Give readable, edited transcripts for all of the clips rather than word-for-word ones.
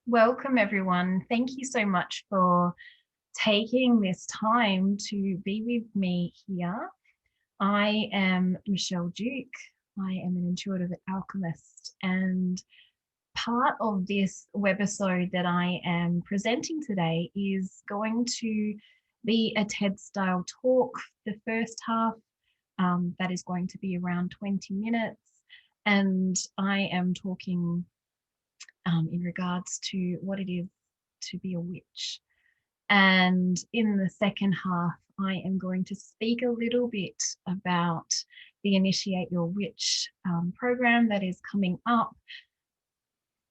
Welcome, everyone. Thank you so much for taking this time to be with me here. I am Michelle Duke. I am an intuitive alchemist, and part of this webisode that I am presenting today is going to be a TED style talk. The first half, that is going to be around 20 minutes, and I am talking in regards to what it is to be a witch. And in the second half, I am going to speak a little bit about the Initiate Your Witch program that is coming up,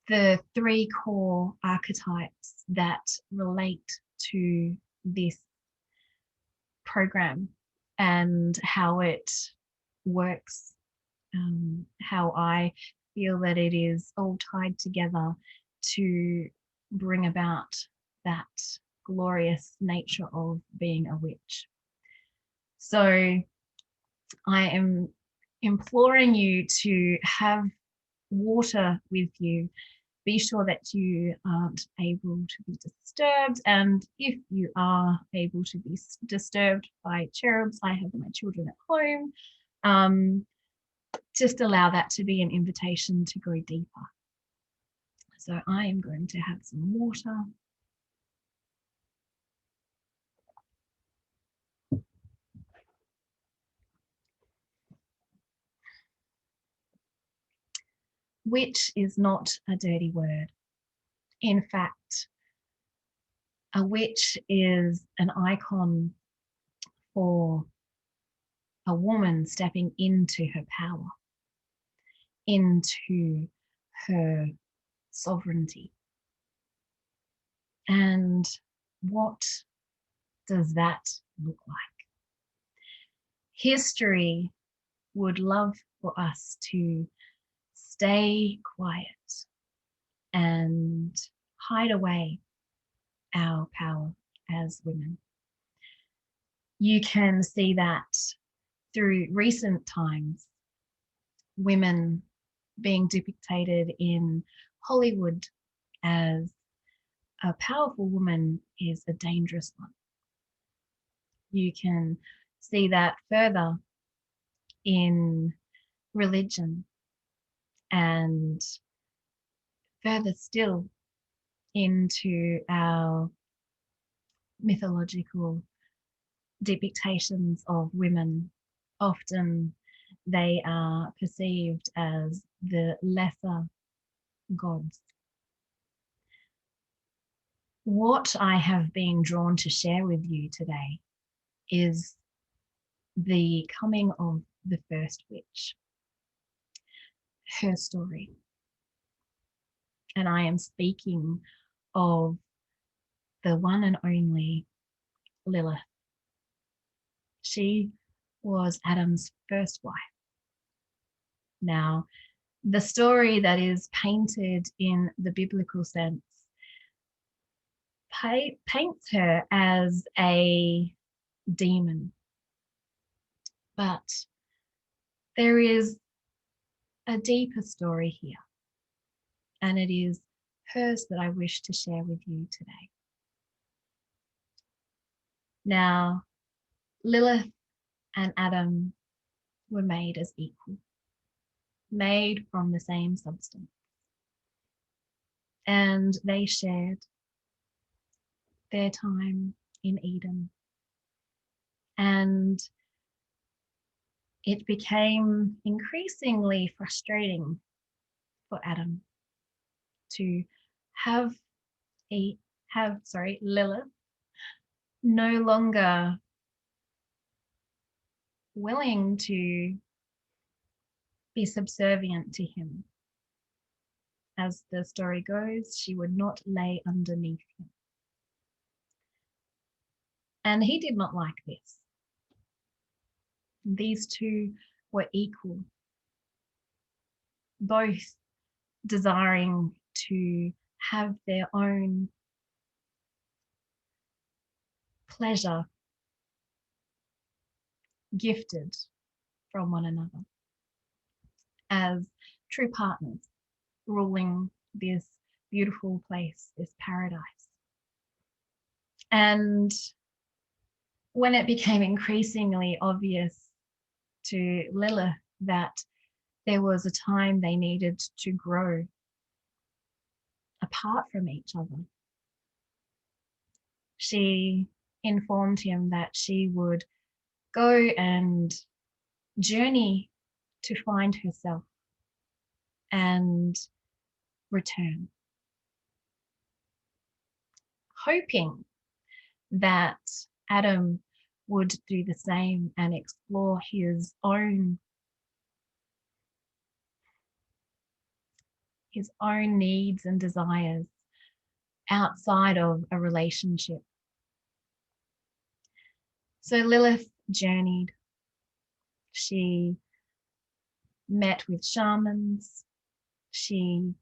the 3 core archetypes that relate to this program and how it works, how I feel that it is all tied together to bring about that glorious nature of being a witch. So I am imploring you to have water with you. Be sure that you aren't able to be disturbed. And if you are able to be disturbed by cherubs, I have my children at home. Just allow that to be an invitation to go deeper. So I am going to have some water. Witch is not a dirty word. In fact, a witch is an icon for a woman stepping into her power, into her sovereignty. And what does that look like? History would love for us to stay quiet and hide away our power as women. You can see that through recent times, women being depicted in Hollywood as a powerful woman is a dangerous one. You can see that further in religion and further still into our mythological depictions of women. Often they are perceived as the lesser gods. What I have been drawn to share with you today is the coming of the first witch, her story. And I am speaking of the one and only Lilith. She was Adam's first wife. Now, the story that is painted in the biblical sense paints her as a demon. But there is a deeper story here, and it is hers that I wish to share with you today. Now, Lilith and Adam were made as equal, made from the same substance, and they shared their time in Eden. And it became increasingly frustrating for Adam to have Lilith no longer willing to be subservient to him. As the story goes, she would not lay underneath him. And he did not like this. These two were equal, both desiring to have their own pleasure gifted from one another as true partners ruling this beautiful place, this paradise. And when it became increasingly obvious to Lilith that there was a time they needed to grow apart from each other, she informed him that she would go and journey to find herself and return, hoping that Adam would do the same and explore his own needs and desires outside of a relationship. So Lilith journeyed. She met with shamans. She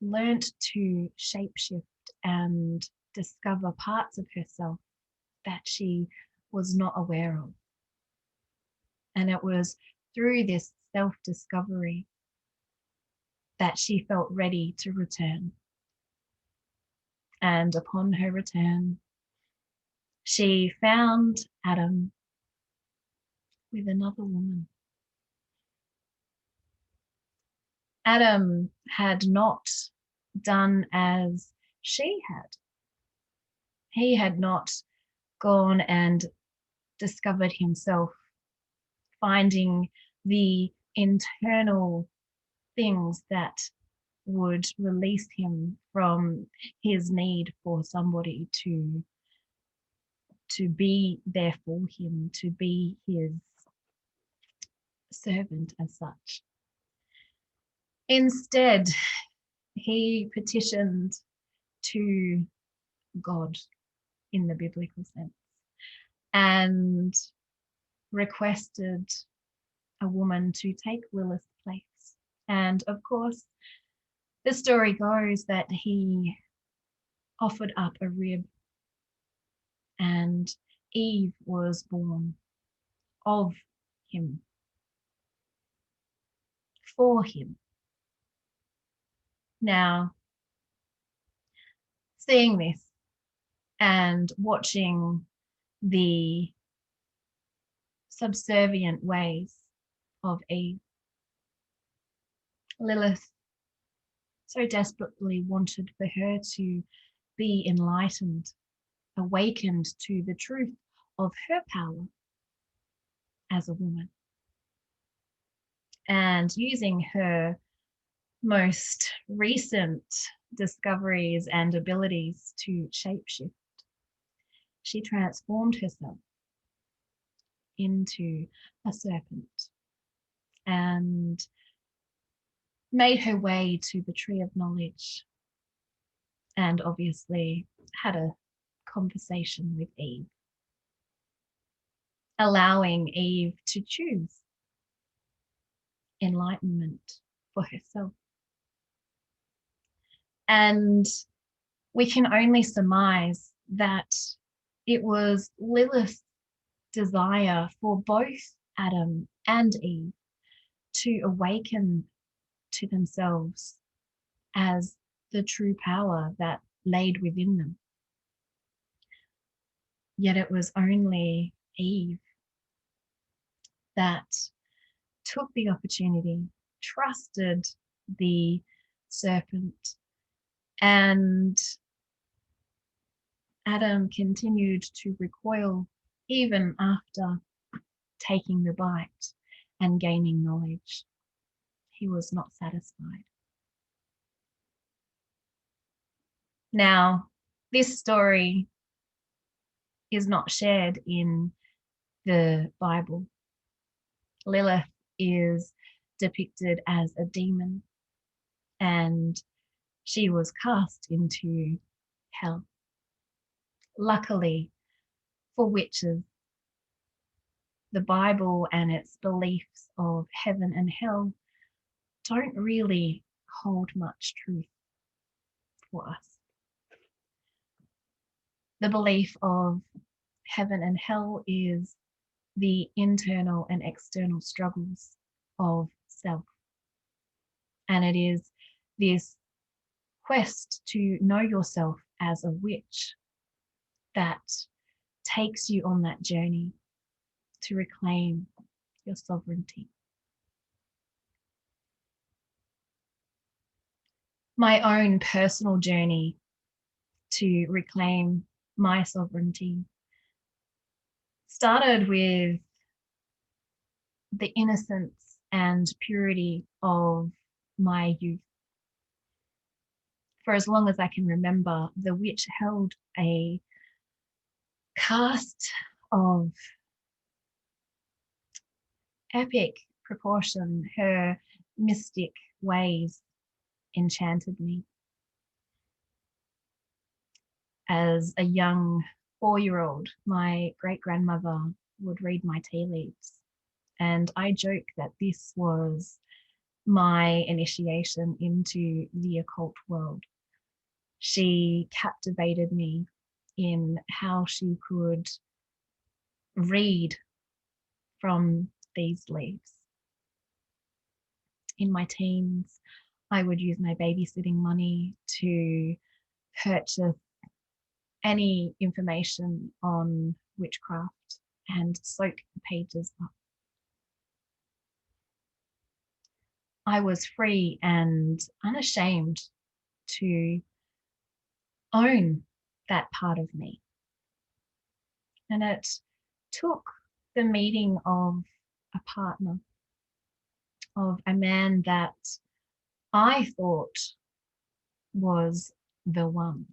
learnt to shapeshift and discover parts of herself that she was not aware of. And it was through this self-discovery that she felt ready to return. And upon her return, she found Adam with another woman. Adam had not done as she had. He had not gone and discovered himself, finding the internal things that would release him from his need for somebody to be there for him, to be his servant as such. Instead, he petitioned to God in the biblical sense and requested a woman to take Lilith's place. And of course, the story goes that he offered up a rib and Eve was born of him, for him. Now, seeing this and watching the subservient ways of Eve, Lilith so desperately wanted for her to be enlightened, awakened to the truth of her power as a woman. And using her most recent discoveries and abilities to shapeshift, she transformed herself into a serpent and made her way to the tree of knowledge and obviously had a conversation with Eve, allowing Eve to choose enlightenment for herself. And we can only surmise that it was Lilith's desire for both Adam and Eve to awaken to themselves as the true power that laid within them. Yet it was only Eve that took the opportunity, trusted the serpent, and Adam continued to recoil even after taking the bite and gaining knowledge. He was not satisfied. Now, this story is not shared in the Bible. Lilith is depicted as a demon and she was cast into hell. Luckily for witches, the Bible and its beliefs of heaven and hell don't really hold much truth for us. The belief of heaven and hell is the internal and external struggles of self. And it is this quest to know yourself as a witch that takes you on that journey to reclaim your sovereignty. My own personal journey to reclaim my sovereignty started with the innocence and purity of my youth. For as long as I can remember, the witch held a cast of epic proportion. Her mystic ways enchanted me. As a young 4-year-old, my great-grandmother would read my tea leaves, and I joke that this was my initiation into the occult world. She captivated me in how she could read from these leaves. In my teens, I would use my babysitting money to purchase any information on witchcraft and soak the pages up. I was free and unashamed to own that part of me. And it took the meeting of a partner, of a man that I thought was the one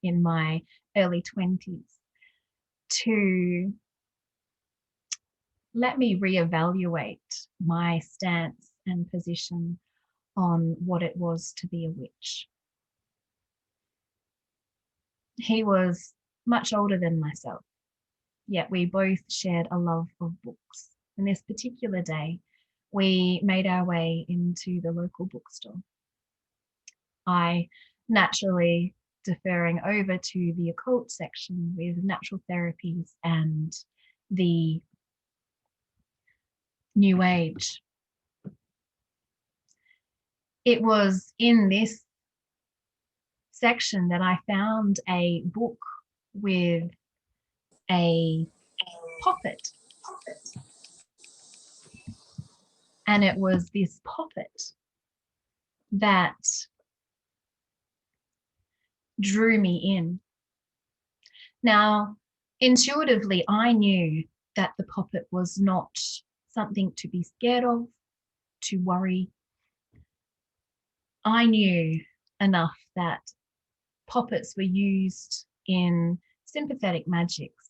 in my early 20s, to let me reevaluate my stance and position on what it was to be a witch. He was much older than myself, yet we both shared a love of books. And this particular day, we made our way into the local bookstore. I naturally deferring over to the occult section with natural therapies and the New Age. It was in this section that I found a book with a poppet. And it was this poppet that drew me in. Now, intuitively, I knew that the poppet was not something to be scared of, to worry. I knew enough that poppets were used in sympathetic magics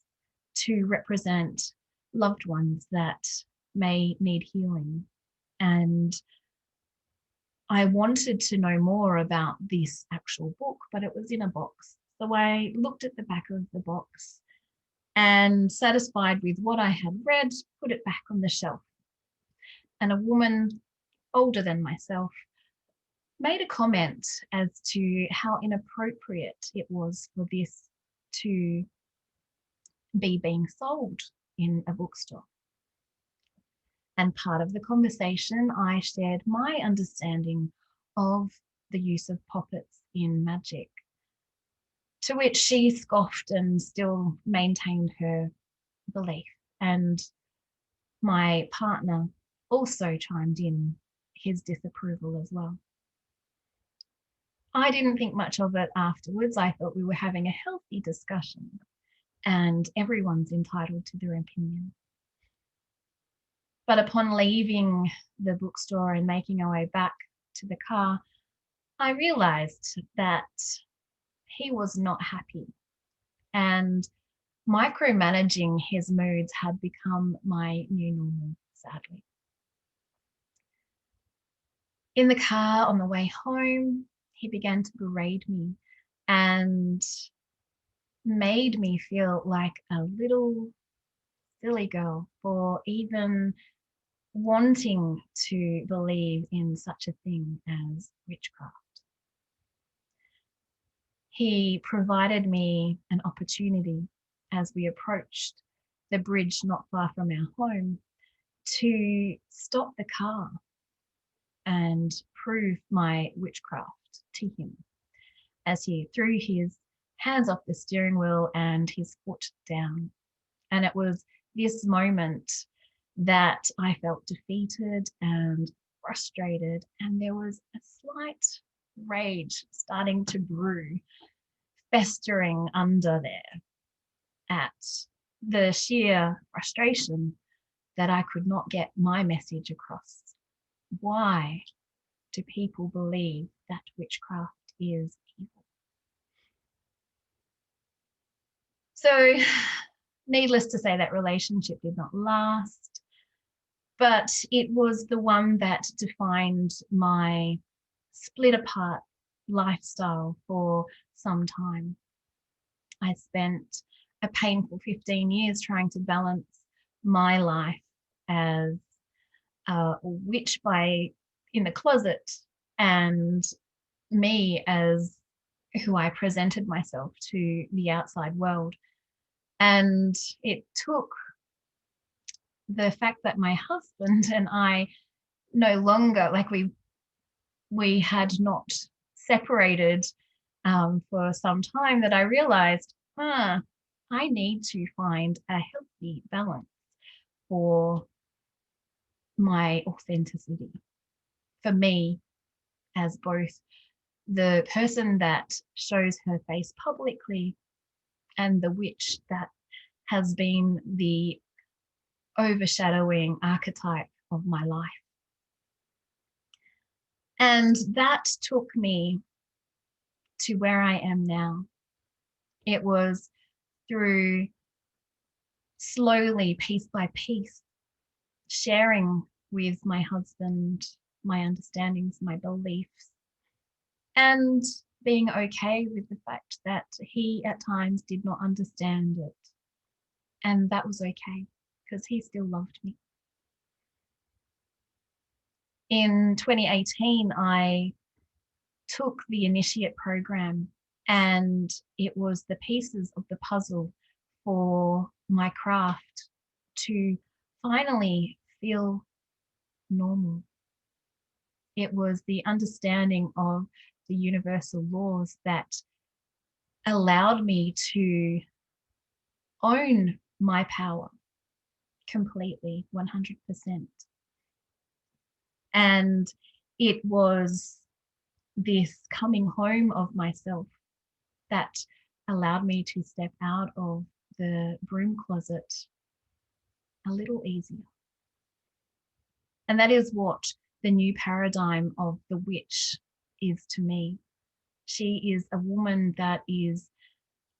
to represent loved ones that may need healing. And I wanted to know more about this actual book, but it was in a box. So I looked at the back of the box and, satisfied with what I had read, put it back on the shelf. And a woman older than myself made a comment as to how inappropriate it was for this to be being sold in a bookstore. And part of the conversation, I shared my understanding of the use of poppets in magic, to which she scoffed and still maintained her belief. And my partner also chimed in his disapproval as well. I didn't think much of it afterwards. I thought we were having a healthy discussion and everyone's entitled to their opinion. But upon leaving the bookstore and making our way back to the car, I realized that he was not happy, and micromanaging his moods had become my new normal, sadly. In the car on the way home, he began to berate me and made me feel like a little silly girl for even wanting to believe in such a thing as witchcraft. He provided me an opportunity as we approached the bridge not far from our home to stop the car and prove my witchcraft to him as he threw his hands off the steering wheel and his foot down. And it was this moment that I felt defeated and frustrated, and there was a slight rage starting to brew, festering under there at the sheer frustration that I could not get my message across. Why do people believe that witchcraft is evil? So, needless to say, that relationship did not last, but it was the one that defined my split apart lifestyle for some time. I spent a painful 15 years trying to balance my life as a witch in the closet and me as who I presented myself to the outside world. And it took the fact that my husband and I no longer, like we had not separated for some time, that I realized, I need to find a healthy balance for my authenticity, for me as both the person that shows her face publicly and the witch that has been the overshadowing archetype of my life. And that took me to where I am now. It was through slowly, piece by piece, sharing with my husband my understandings, my beliefs, and being okay with the fact that he at times did not understand it. And that was okay, because he still loved me. In 2018, I took the initiate program, and it was the pieces of the puzzle for my craft to finally feel normal. It was the understanding of the universal laws that allowed me to own my power completely, 100%. And it was this coming home of myself that allowed me to step out of the broom closet a little easier. And that is what the new paradigm of the witch is to me. She is a woman that is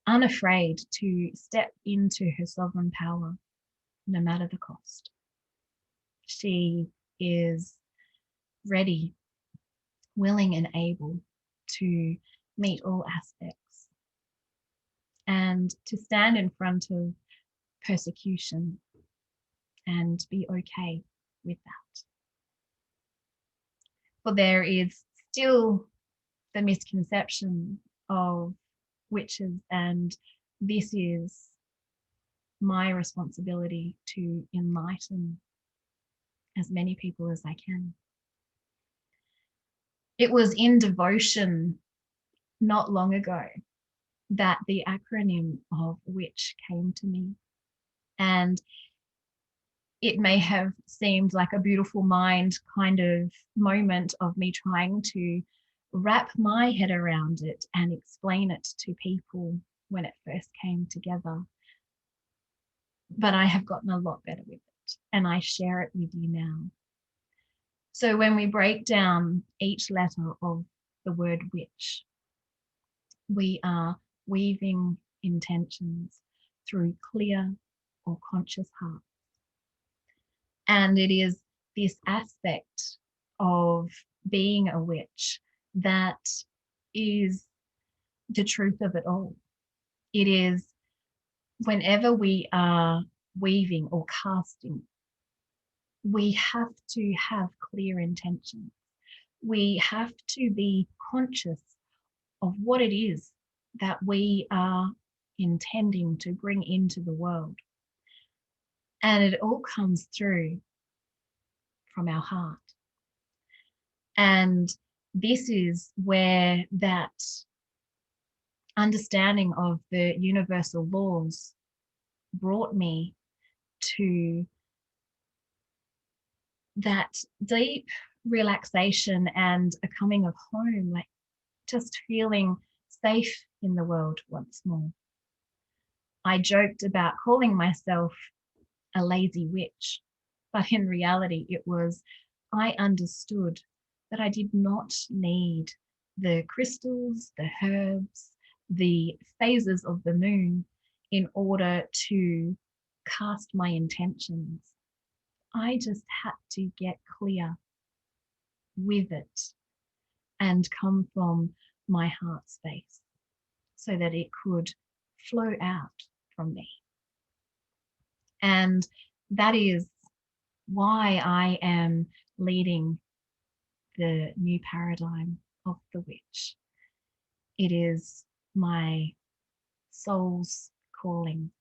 unafraid to step into her sovereign power, no matter the cost. She is ready, willing, and able to meet all aspects and to stand in front of persecution and be okay with that. For there is still the misconception of witches, and this is my responsibility to enlighten as many people as I can. It was in devotion not long ago that the acronym of witch came to me. And it may have seemed like a beautiful mind kind of moment of me trying to wrap my head around it and explain it to people when it first came together. But I have gotten a lot better with it, and I share it with you now. So when we break down each letter of the word witch, we are weaving intentions through clear or conscious hearts. And it is this aspect of being a witch that is the truth of it all. It is whenever we are weaving or casting, we have to have clear intentions. We have to be conscious of what it is that we are intending to bring into the world. And it all comes through from our heart. And this is where that understanding of the universal laws brought me to that deep relaxation and a coming of home, like just feeling safe in the world once more. I joked about calling myself a lazy witch, but in reality, it was I understood that I did not need the crystals, the herbs, the phases of the moon in order to cast my intentions. I just had to get clear with it and come from my heart space so that it could flow out from me. And that is why I am leading the new paradigm of the witch. It is my soul's calling.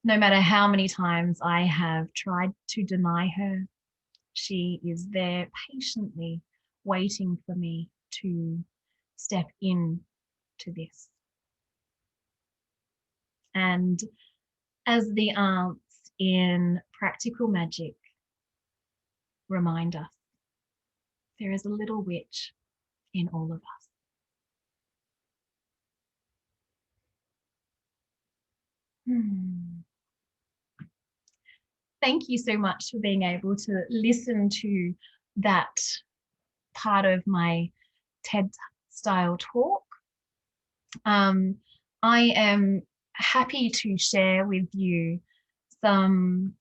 No matter how many times I have tried to deny her, she is there patiently waiting for me to step in to this. And as the aunts in practical magic remind us, there is a little witch in all of us. Thank you so much for being able to listen to that part of my TED style talk. I am happy to share with you some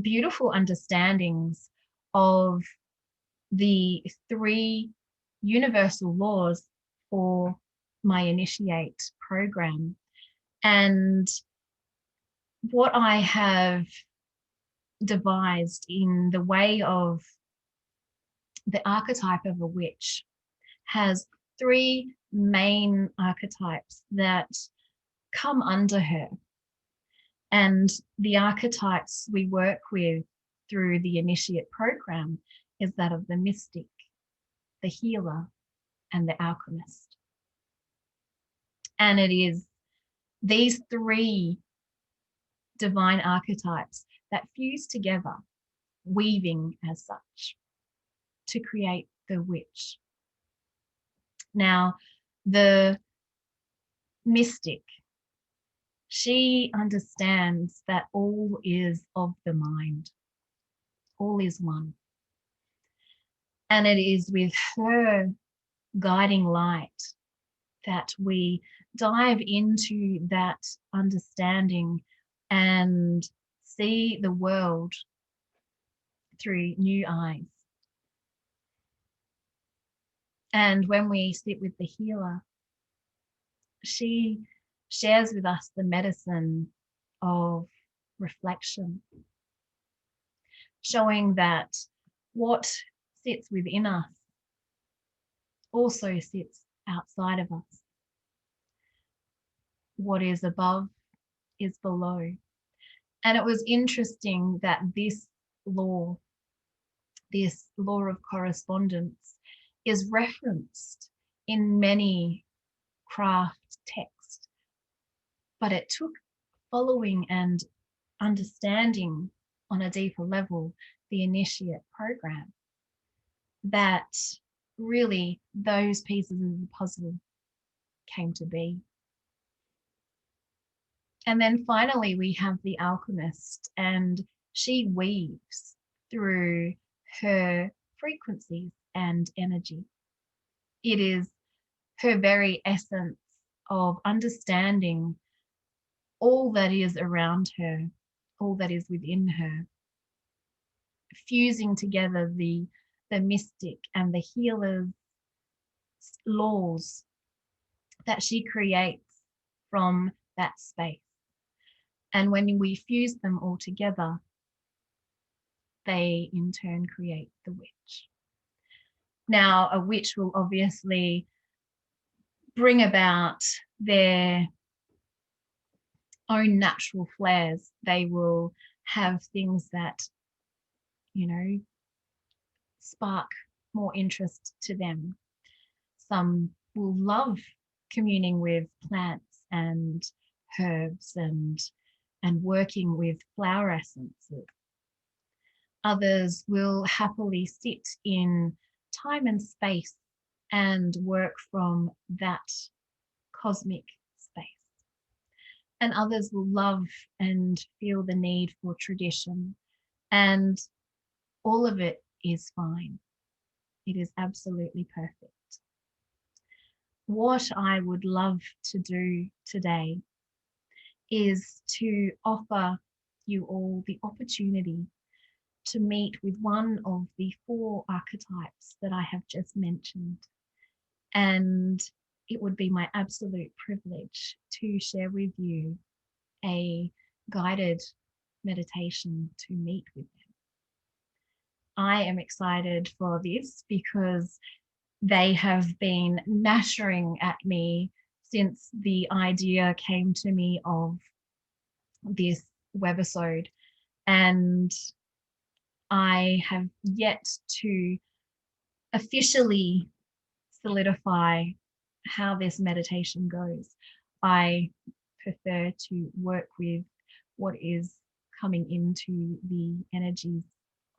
beautiful understandings of the 3 universal laws for my Initiate program. And what I have devised in the way of the archetype of a witch has 3 main archetypes that come under her. And the archetypes we work with through the Initiate program is that of the mystic, the healer, and the alchemist. And it is these 3 divine archetypes that fuse together, weaving as such, to create the witch. Now, the mystic, she understands that all is of the mind, all is one. And it is with her guiding light that we dive into that understanding and see the world through new eyes. And when we sit with the healer, she shares with us the medicine of reflection, showing that what sits within us also sits outside of us. What is above is below. And it was interesting that this law of correspondence, is referenced in many craft texts, but it took following and understanding on a deeper level the Initiate program that really those pieces of the puzzle came to be. And then finally, we have the alchemist, and she weaves through her frequencies and energy. It is her very essence of understanding all that is around her, all that is within her, fusing together the mystic and the healer's laws that she creates from that space. And when we fuse them all together, they in turn create the witch. Now, a witch will obviously bring about their own natural flares. They will have things that, spark more interest to them. Some will love communing with plants and herbs and working with flower essences. Others will happily sit in time and space and work from that cosmic space. And others will love and feel the need for tradition. And all of it is fine. It is absolutely perfect. What I would love to do today is to offer you all the opportunity to meet with one of the 4 archetypes that I have just mentioned. And it would be my absolute privilege to share with you a guided meditation to meet with them. I am excited for this because they have been nattering at me since the idea came to me of this webisode, and I have yet to officially solidify how this meditation goes. I prefer to work with what is coming into the energies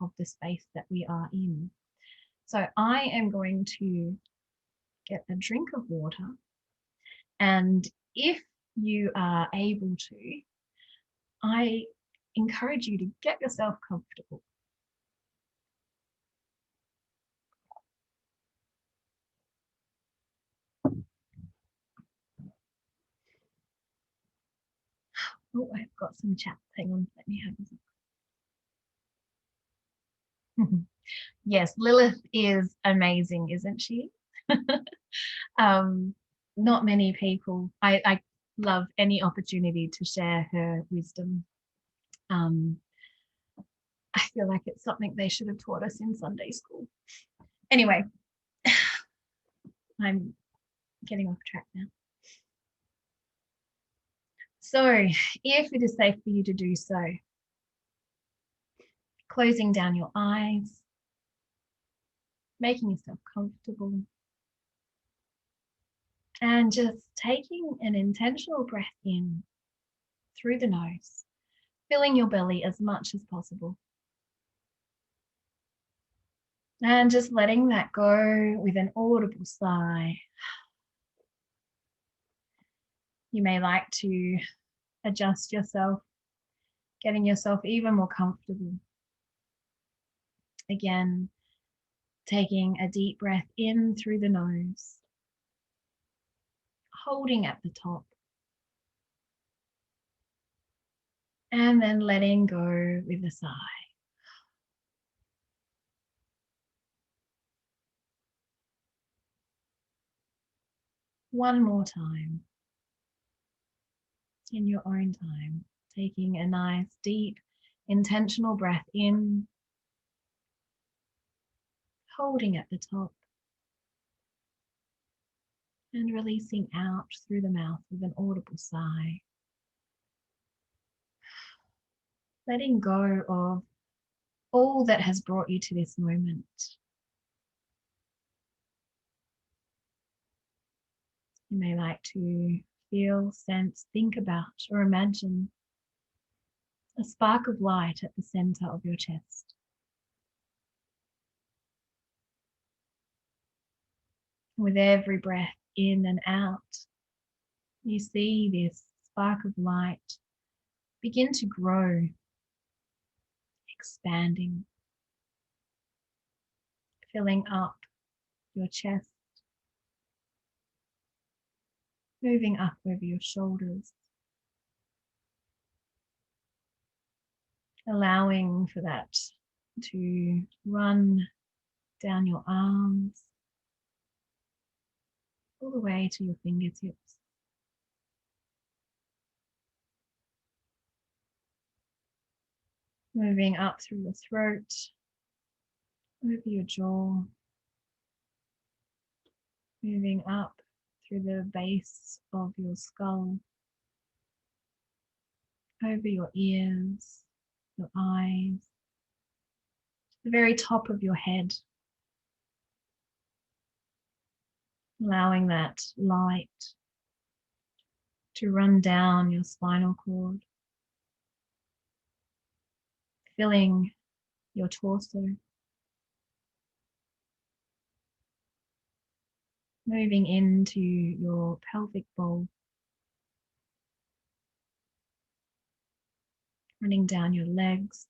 of the space that we are in. So I am going to get a drink of water, and if you are able to, I encourage you to get yourself comfortable. Oh, I've got some chat. Hang on, let me have a look. Yes, Lilith is amazing, isn't she? Not many people. I love any opportunity to share her wisdom. I feel like it's something they should have taught us in Sunday school. Anyway, I'm getting off track now. So, if it is safe for you to do so, closing down your eyes, making yourself comfortable, and just taking an intentional breath in through the nose, filling your belly as much as possible. And just letting that go with an audible sigh. You may like to adjust yourself, getting yourself even more comfortable. Again, taking a deep breath in through the nose, holding at the top, and then letting go with a sigh. One more time, in your own time, taking a nice, deep, intentional breath in, holding at the top, and releasing out through the mouth with an audible sigh. Letting go of all that has brought you to this moment. You may like to feel, sense, think about, or imagine a spark of light at the center of your chest. With every breath in and out, you see this spark of light begin to grow, expanding, filling up your chest, moving up over your shoulders, allowing for that to run down your arms, all the way to your fingertips. Moving up through your throat, over your jaw, moving up through the base of your skull, over your ears, your eyes, to the very top of your head, allowing that light to run down your spinal cord, filling your torso, moving into your pelvic bowl, running down your legs,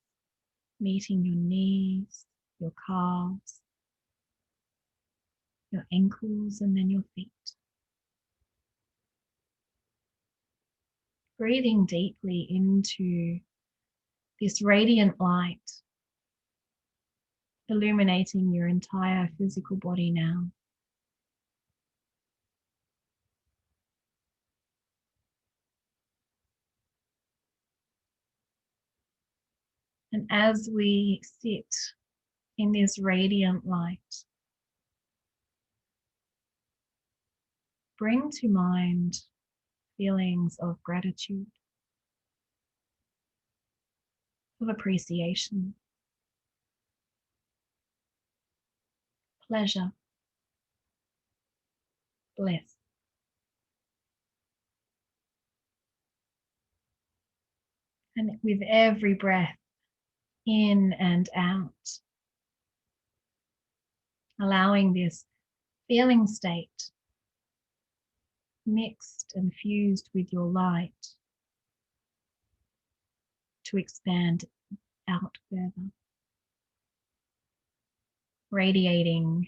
meeting your knees, your calves, your ankles, and then your feet. Breathing deeply into this radiant light, illuminating your entire physical body now. And as we sit in this radiant light, bring to mind feelings of gratitude, of appreciation, pleasure, bliss. And with every breath in and out, allowing this feeling state mixed and fused with your light to expand out further, radiating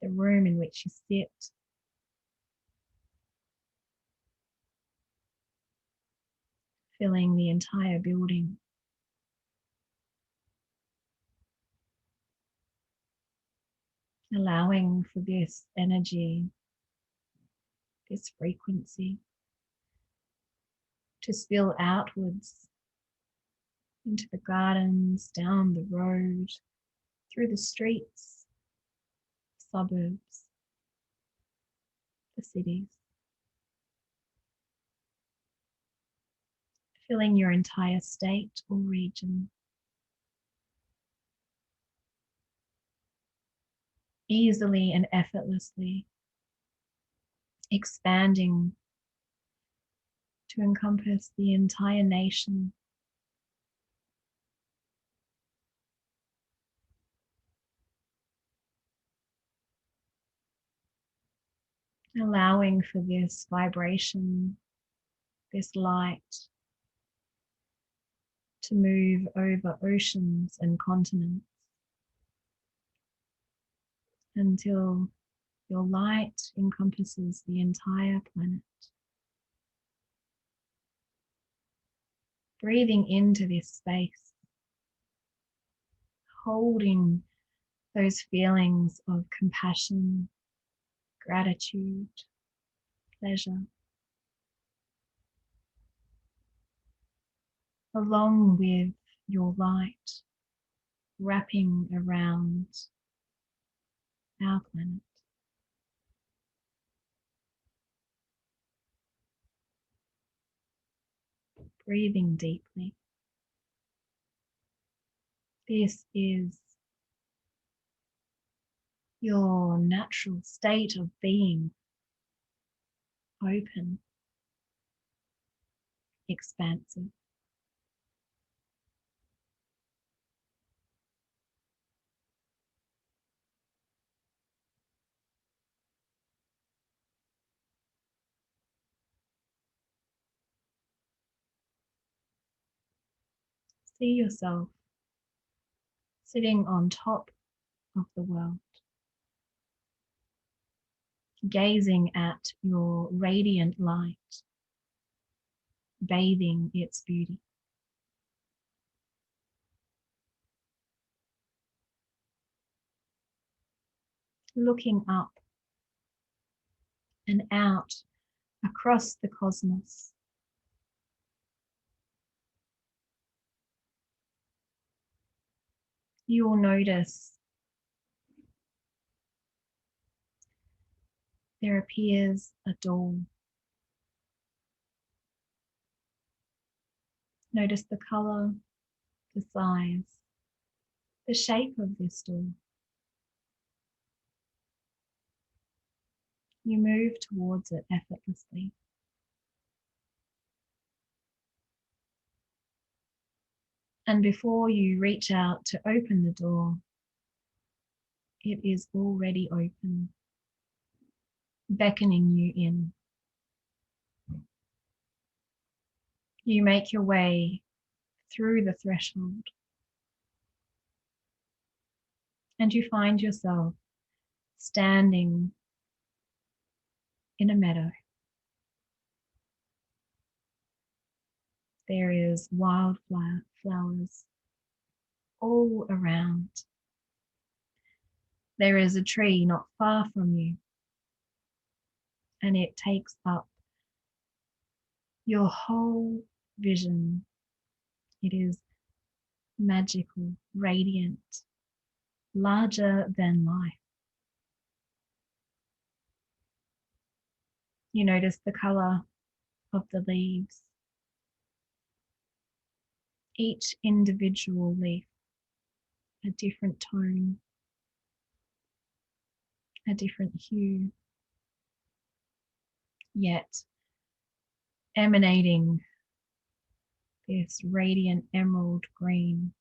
the room in which you sit, filling the entire building. Allowing for this energy, this frequency to spill outwards into the gardens, down the road, through the streets, suburbs, the cities, filling your entire state or region. Easily and effortlessly expanding to encompass the entire nation, allowing for this vibration, this light to move over oceans and continents until your light encompasses the entire planet. Breathing into this space, holding those feelings of compassion, gratitude, pleasure, along with your light wrapping around our planet. Breathing deeply. This is your natural state of being, open, expansive. See yourself sitting on top of the world, gazing at your radiant light, bathing its beauty. Looking up and out across the cosmos. You will notice there appears a door. Notice the color, the size, the shape of this door. You move towards it effortlessly. And before you reach out to open the door, it is already open, beckoning you in. You make your way through the threshold, and you find yourself standing in a meadow. There is wildflowers all around. There is a tree not far from you, and it takes up your whole vision. It is magical, radiant, larger than life. You notice the color of the leaves. Each individual leaf, a different tone, a different hue, yet emanating this radiant emerald green.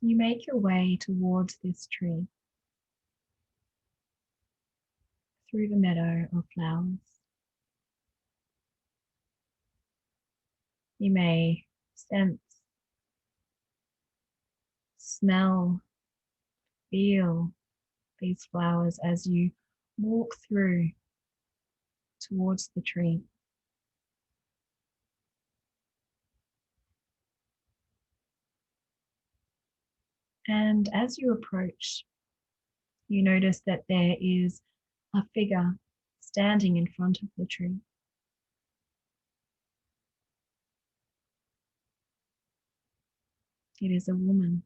You make your way towards this tree through the meadow of flowers. You may sense, smell, feel these flowers as you walk through towards the tree. And as you approach, you notice that there is a figure standing in front of the tree. It is a woman.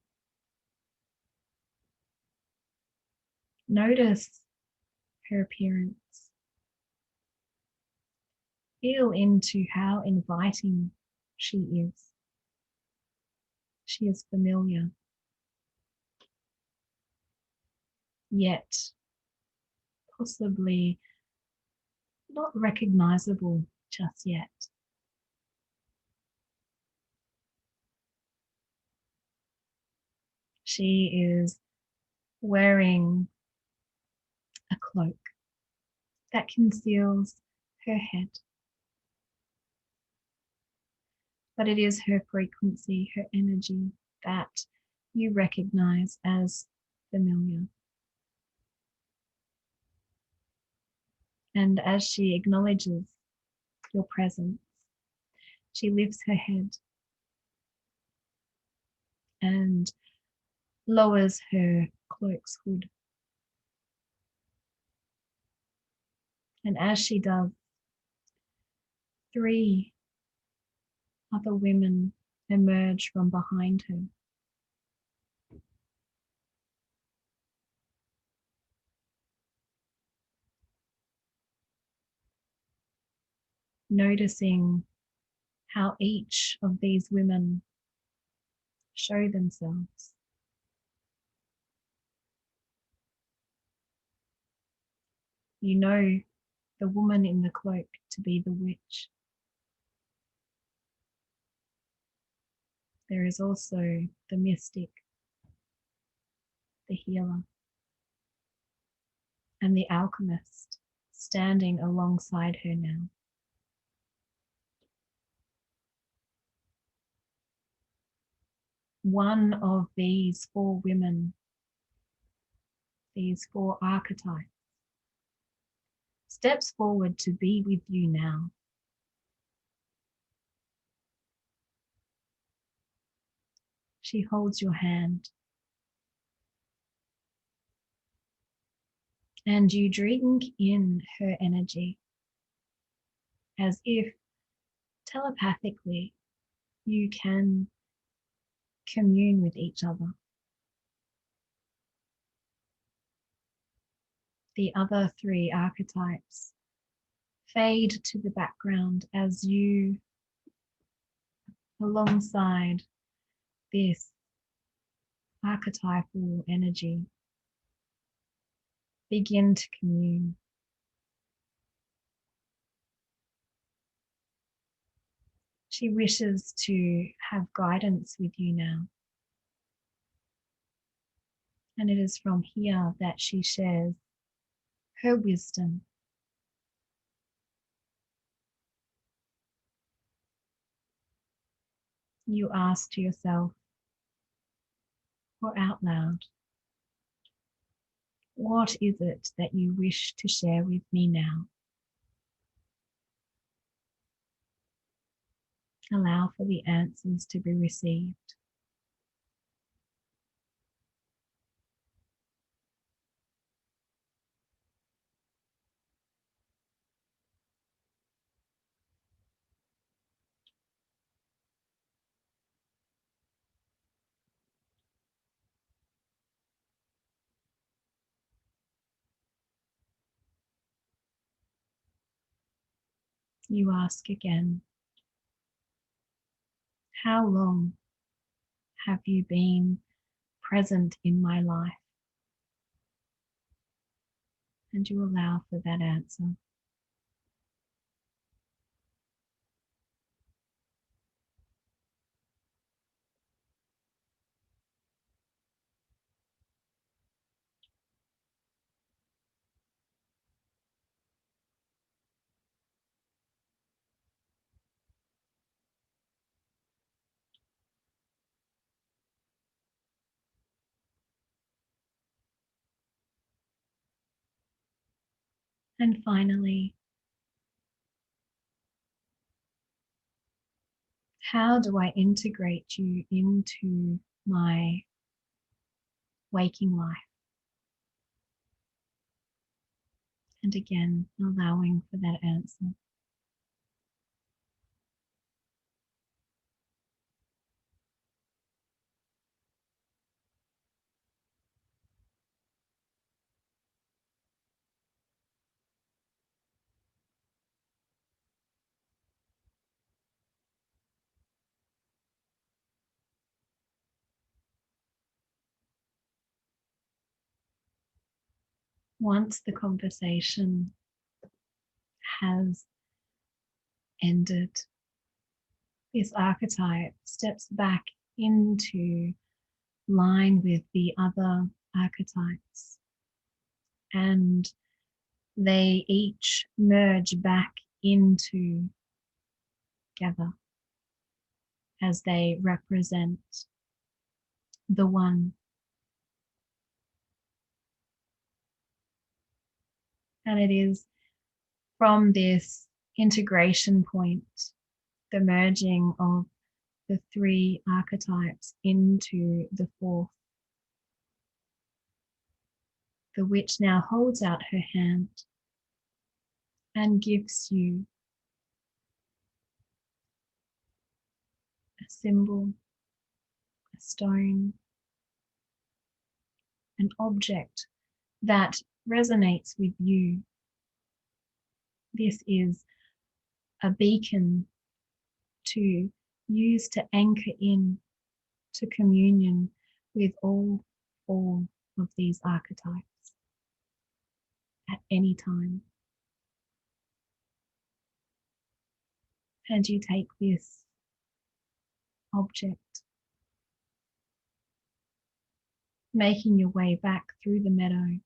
Notice her appearance. Feel into how inviting she is. She is familiar, yet possibly not recognizable just yet. She is wearing a cloak that conceals her head. But it is her frequency, her energy that you recognize as familiar. And as she acknowledges your presence, she lifts her head and lowers her cloak's hood. And as she does, 3 other women emerge from behind her. Noticing how each of these women show themselves. You know the woman in the cloak to be the witch. There is also the mystic, the healer, and the alchemist standing alongside her now. One of these 4 women, these 4 archetypes, steps forward to be with you now. She holds your hand, and you drink in her energy as if telepathically you can commune with each other. The other 3 archetypes fade to the background as you, alongside this archetypal energy, begin to commune. She wishes to have guidance with you now. And it is from here that she shares her wisdom. You ask to yourself or out loud, what is it that you wish to share with me now? Allow for the answers to be received. You ask again, how long have you been present in my life? And you allow for that answer. And finally, how do I integrate you into my waking life? And again, allowing for that answer. Once the conversation has ended, this archetype steps back into line with the other archetypes, and they each merge back into together as they represent the one. And it is from this integration point, the merging of the three archetypes into the fourth, the witch now holds out her hand and gives you a symbol, a stone, an object that resonates with you. This is a beacon to use to anchor in to communion with all four of these archetypes at any time. And you take this object, making your way back through the meadow,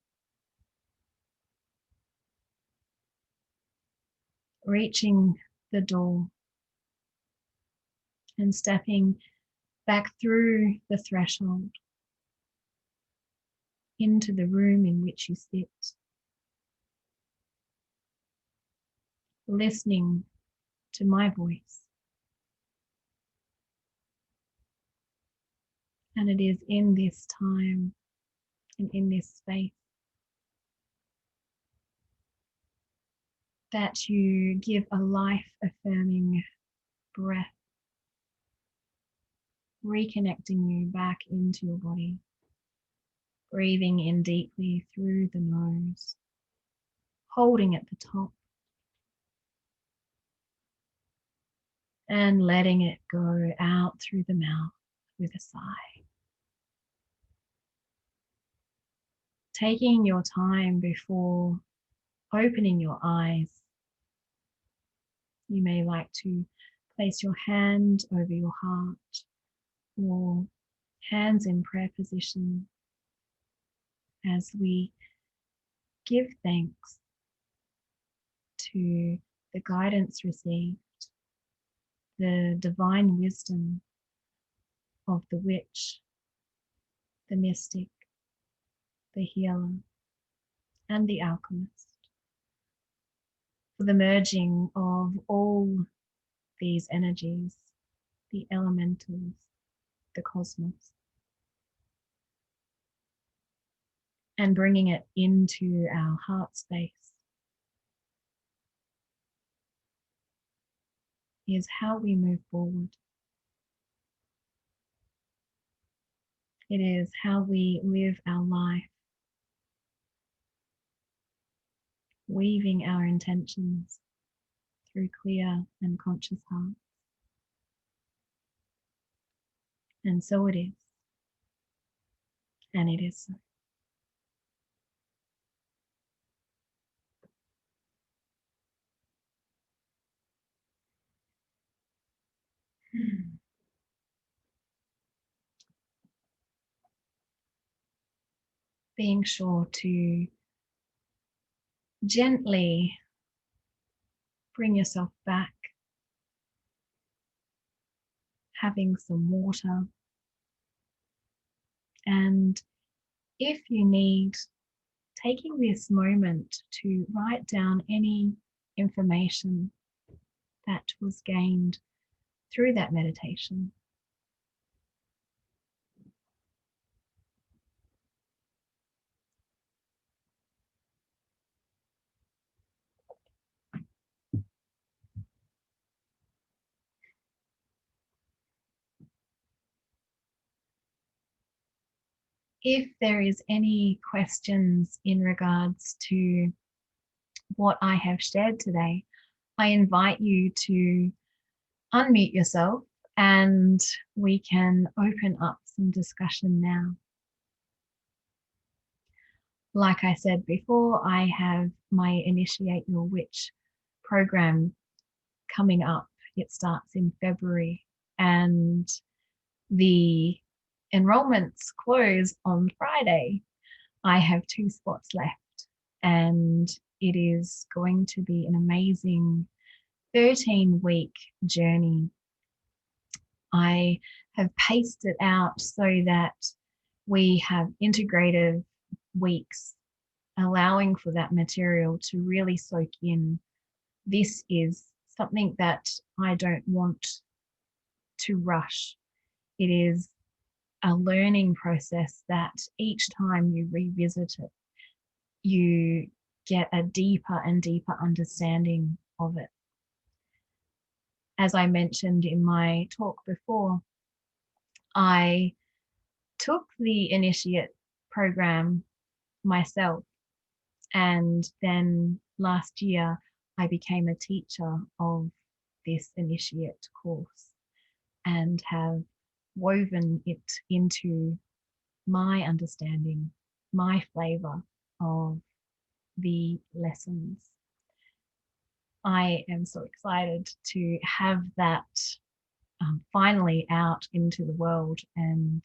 reaching the door and stepping back through the threshold into the room in which you sit, listening to my voice. And it is in this time and in this space that you give a life-affirming breath, reconnecting you back into your body, breathing in deeply through the nose, holding at the top, and letting it go out through the mouth with a sigh. taking your time before opening your eyes. You may like to place your hand over your heart or hands in prayer position as we give thanks to the guidance received, the divine wisdom of the witch, the mystic, the healer, and the alchemist, for the merging of all these energies, the elementals, the cosmos, and bringing it into our heart space is how we move forward. It is how we live our life, weaving our intentions through clear and conscious hearts. And so it is, and it is so. Being sure to gently bring yourself back, having some water, and if you need, taking this moment to write down any information that was gained through that meditation. If there is any questions in regards to what I have shared today, I invite you to unmute yourself and we can open up some discussion now. Like I said before, I have my Initiate Your Witch program coming up. It starts in February and the enrollments close on Friday. I have 2 spots left and it is going to be an amazing 13-week journey. I have paced it out so that we have integrative weeks, allowing for that material to really soak in. This is something that I don't want to rush. It is a learning process that each time you revisit it, you get a deeper and deeper understanding of it. As I mentioned in my talk before, I took the Initiate program myself, and then last year I became a teacher of this Initiate course and have woven it into my understanding, my flavor of the lessons. I am so excited to have that finally out into the world, and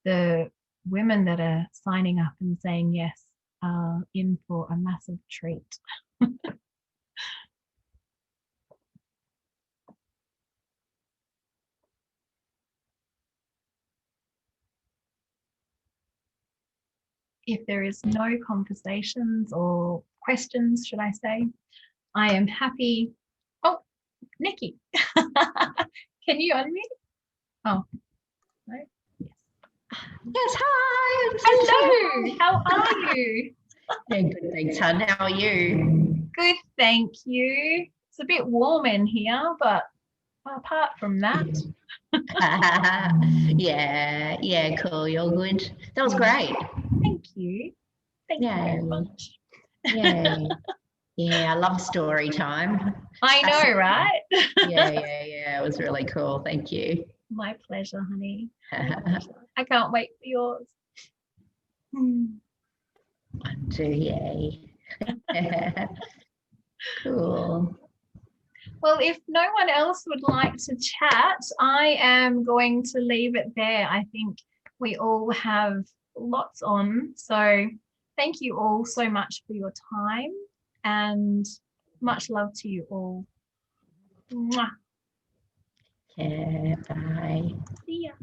the women that are signing up and saying yes are in for a massive treat. If there is no conversations or questions, should I say, I am happy. Oh, Nikki, can you unmute? Oh, no. Yes. Yes, hi. Hello, how are you? Yeah, good, thanks, hon. How are you? Good, thank you. It's a bit warm in here, but apart from that. yeah, cool. You're good. That was great. Thank you. Thank you very much. Yeah, I love story time. I know, right? Yeah. It was really cool. Thank you. My pleasure, honey. My pleasure. I can't wait for yours. 1, 2, yay. Cool. Well, if no one else would like to chat, I am going to leave it there. I think we all have lots on. So thank you all so much for your time and much love to you all. Mwah. Yeah, bye. See ya.